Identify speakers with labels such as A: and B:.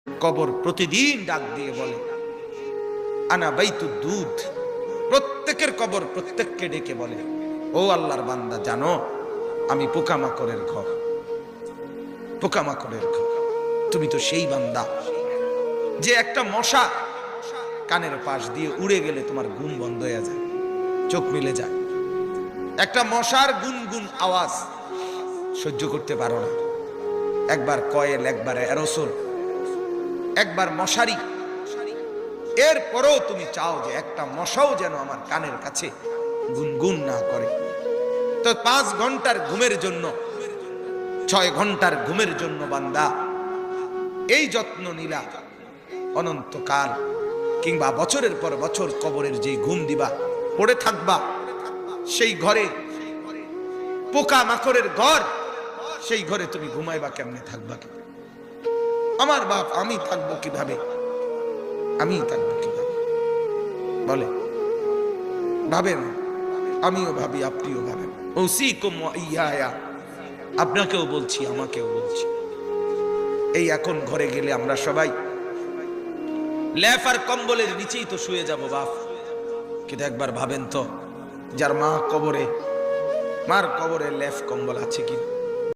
A: কবর প্রতিদিন ডাক দিয়ে বলে আনা বাইতুদ দুধ। প্রত্যেকের কবর প্রত্যেককে ডেকে বলে, ও আল্লাহর বান্দা, জানো আমি পোকামাকড়ের ঘর, পোকামাকড়ের ঘর। তুমি তো সেই বান্দা যে একটা মশা কানের পাশ দিয়ে উড়ে গেলে তোমার ঘুম বন্ধ হয়ে যায়, চোখ মিলে যায়। একটা মশার গুনগুন আওয়াজ সহ্য করতে পারো না। একবার কয়েল, একবার অ্যারোসোল, একবার মশারি, এরপরেও তুমি চাও যে একটা মশাও যেন আমার কানের কাছে গুনগুন না করে। তো 5 ঘন্টার ঘুমের জন্য, 6 ঘন্টার ঘুমের জন্য বান্দা এই যত্ন নিলা, অনন্তকাল কিংবা বছরের পর বছর কবরের যে ঘুম দিবা, পড়ে থাকবা সেই ঘরে, পোকা মাকড়ের ঘর, সেই ঘরে তুমি ঘুমাইবা কেমনে, থাকবা কেমনে? আমার বাপ, আমি থাকবো কিভাবে? আমি থাকবো কিভাবে বলে? ভাবেন, আমিও ভাবি, আপনিও ভাবেন। ওসিকুম ওয়া ইয়া, আপনাকেও বলছি, আমাকেও বলছি। এই এখন ঘরে গেলে আমরা সবাই লেফ আর কম্বলের নিচেই তো শুয়ে যাব বাপ, কিন্তু একবার ভাবেন তো, যার মা কবরে, মার কবরে লেফ কম্বল আছে কি?